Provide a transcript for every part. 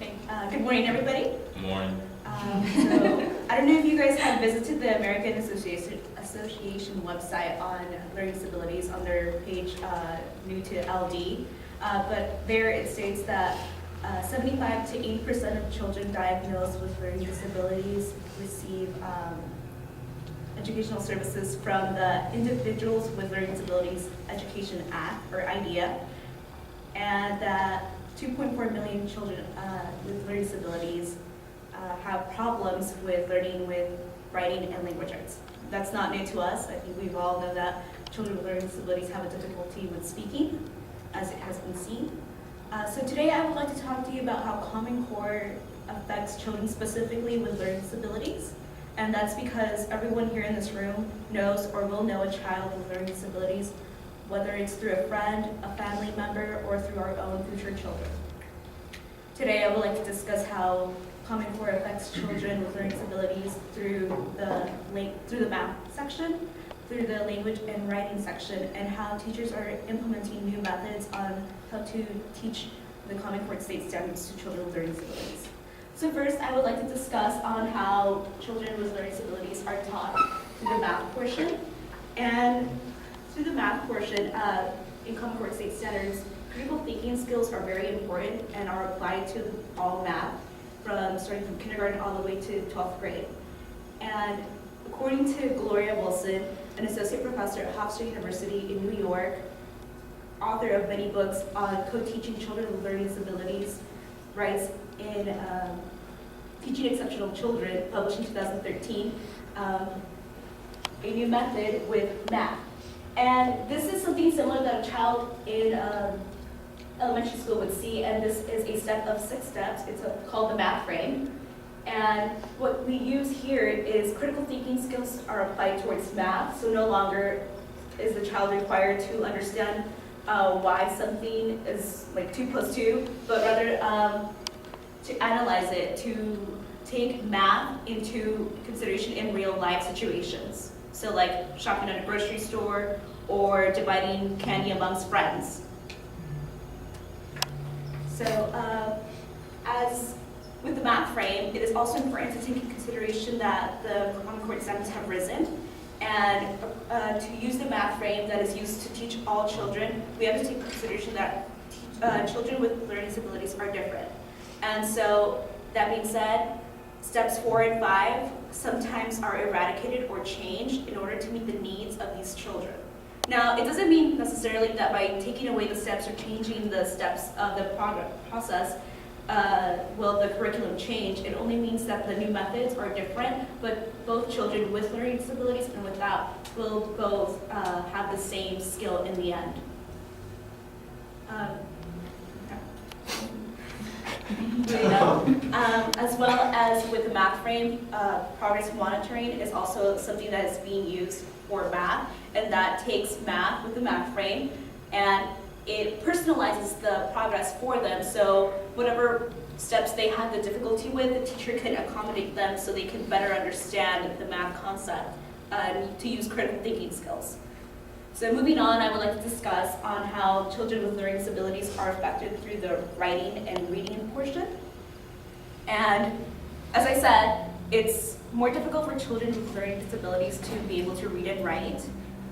Good morning, everybody. Good morning. I don't know if you guys have visited the American Association website on learning disabilities on their page new to LD, but there it states that 75 to 80% of children diagnosed with learning disabilities receive educational services from the Individuals with Learning Disabilities Education Act, or IDEA, and that 2.4 million children with learning disabilities have problems with learning with writing and language arts. That's not new to us. I think we all know that children with learning disabilities have a difficulty with speaking, as it has been seen. So today I would like to talk to you about how Common Core affects children specifically with learning disabilities. And that's because everyone here in this room knows or will know a child with learning disabilities, whether it's through a friend, a family member, or through our own future children. Today I would like to discuss how Common Core affects children with learning disabilities through the math section, through the language and writing section, and how teachers are implementing new methods on how to teach the Common Core state standards to children with learning disabilities. So first, I would like to discuss on how children with learning disabilities are taught through the math portion. And through the math portion, in Common Core state standards, critical thinking skills are very important and are applied to all math, starting from kindergarten all the way to 12th grade. And according to Gloria Wilson, an associate professor at Hofstra University in New York, author of many books on co-teaching children with learning disabilities, writes in Teaching Exceptional Children, published in 2013, a new method with math. And this is something similar that a child in elementary school would see, and this is a set of 6 steps. It's called the math frame. And what we use here is critical thinking skills are applied towards math, so no longer is the child required to understand why something is like 2 plus 2, but rather to analyze it, to take math into consideration in real life situations. So like shopping at a grocery store or dividing candy amongst friends. So as with the math frame, it is also important to take into consideration that the Common Core exams have risen, and to use the math frame that is used to teach all children, we have to take into consideration that children with learning disabilities are different. And so, that being said, steps 4 and 5 sometimes are eradicated or changed in order to meet the needs of these children. Now, it doesn't mean necessarily that by taking away the steps or changing the steps of the process, will the curriculum change. It only means that the new methods are different, but both children with learning disabilities and without will both have the same skill in the end. As well as with the math frame, progress monitoring is also something that is being used for math, and that takes math with the math frame and it personalizes the progress for them, so whatever steps they have the difficulty with, the teacher can accommodate them so they can better understand the math concept to use critical thinking skills. So moving on, I would like to discuss on how children with learning disabilities are affected through the writing and reading portion. And as I said, it's more difficult for children with learning disabilities to be able to read and write.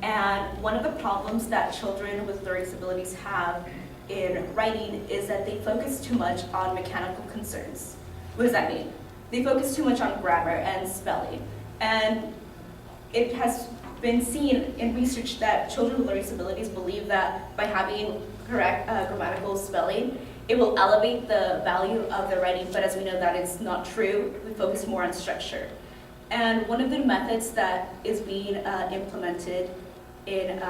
And one of the problems that children with learning disabilities have in writing is that they focus too much on mechanical concerns. What does that mean? They focus too much on grammar and spelling. And it has been seen in research that children with learning disabilities believe that by having correct grammatical spelling, it will elevate the value of their writing, but as we know that is not true. We focus more on structure. And one of the methods that is being implemented in,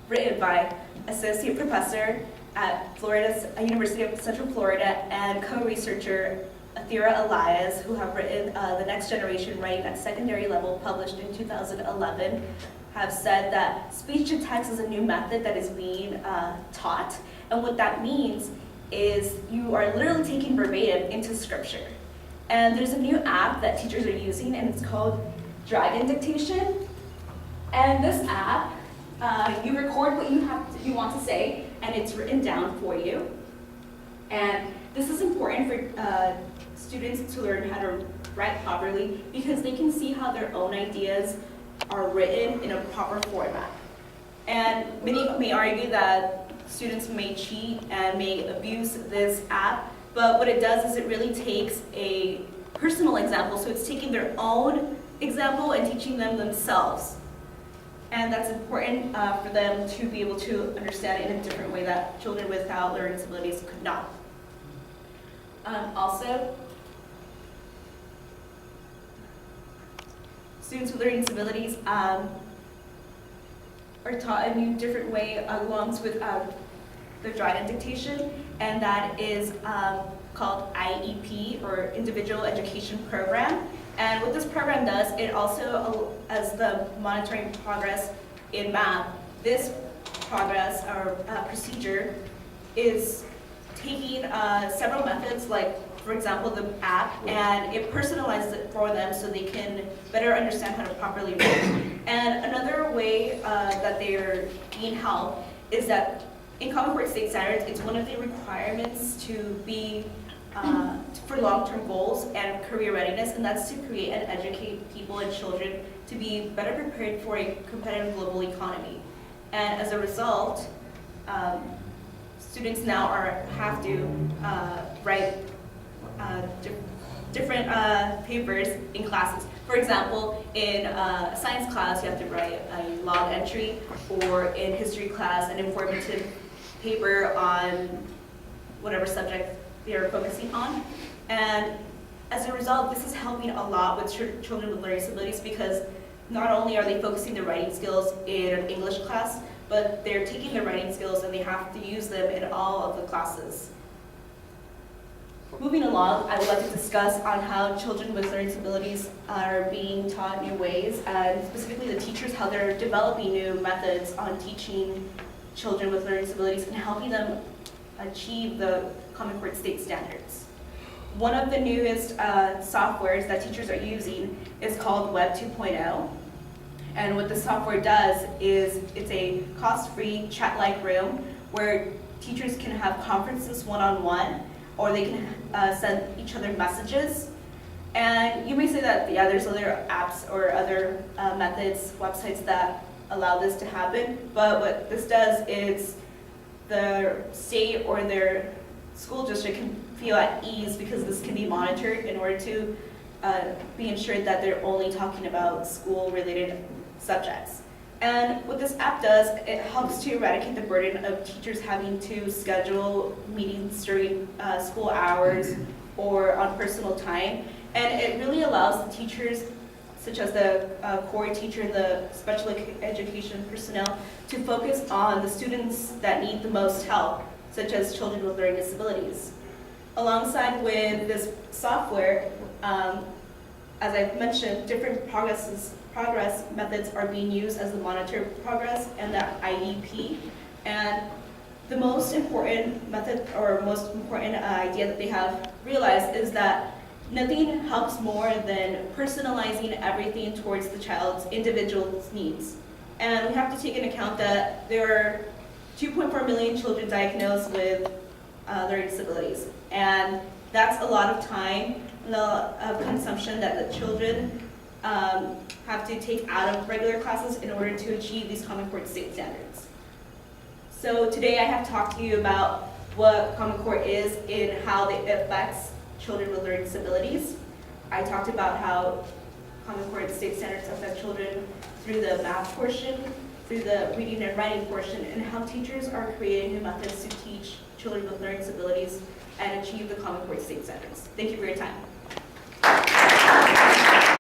written by Associate Professor at University of Central Florida and co-researcher Athira Elias, who have written The Next Generation Writing at Secondary Level, published in 2011, have said that speech-to-text is a new method that is being taught. And what that means is you are literally taking verbatim into scripture. And there's a new app that teachers are using, and it's called Dragon Dictation. And this app, you record what you want to say, and it's written down for you. And this is important for students to learn how to write properly because they can see how their own ideas are written in a proper format. And many may argue that students may cheat and may abuse this app, but what it does is it really takes a personal example, so it's taking their own example and teaching them themselves. And that's important for them to be able to understand it in a different way that children without learning disabilities could not. Also, students with learning disabilities are taught a new different way along with the drawing and dictation, and that is called IEP, or Individual Education Program. And what this program does, it also, as the monitoring progress in math, this progress or procedure is taking several methods, like for example the app, and it personalizes it for them so they can better understand how to properly read. And another way that they're being helped is that in Common Core State Standards, it's one of the requirements to be for long-term goals and career readiness, and that's to create and educate people and children to be better prepared for a competitive global economy. And as a result, students now have to write different papers in classes. For example, in a science class, you have to write a log entry, or in history class, an informative paper on whatever subject they're focusing on. And as a result, this is helping a lot with children with learning disabilities because not only are they focusing their writing skills in an English class, but they're taking their writing skills and they have to use them in all of the classes. Moving along, I would like to discuss on how children with learning disabilities are being taught new ways, and specifically the teachers, how they're developing new methods on teaching children with learning disabilities and helping them achieve the Common Core State Standards. One of the newest softwares that teachers are using is called Web 2.0. And what the software does is it's a cost-free chat-like room where teachers can have conferences one-on-one, or they can send each other messages. And you may say that, yeah, there's other apps or other methods, websites that allow this to happen, but what this does is the state or their school district can feel at ease because this can be monitored in order to be ensured that they're only talking about school-related subjects. And what this app does, it helps to eradicate the burden of teachers having to schedule meetings during school hours or on personal time. And it really allows the teachers, such as the core teacher and the special education personnel, to focus on the students that need the most help, such as children with learning disabilities. Alongside with this software, as I've mentioned, different progress methods are being used as the monitor progress and the IEP. And the most important method or most important idea that they have realized is that nothing helps more than personalizing everything towards the child's individual needs. And we have to take into account that there are 2.4 million children diagnosed with learning disabilities. And that's a lot of time, a lot of consumption that the children have to take out of regular classes in order to achieve these Common Core State Standards. So today I have talked to you about what Common Core is and how it affects children with learning disabilities. I talked about how Common Core State Standards affect children through the math portion, through the reading and writing portion, and how teachers are creating new methods to teach children with learning disabilities and achieve the Common Core State Standards. Thank you for your time.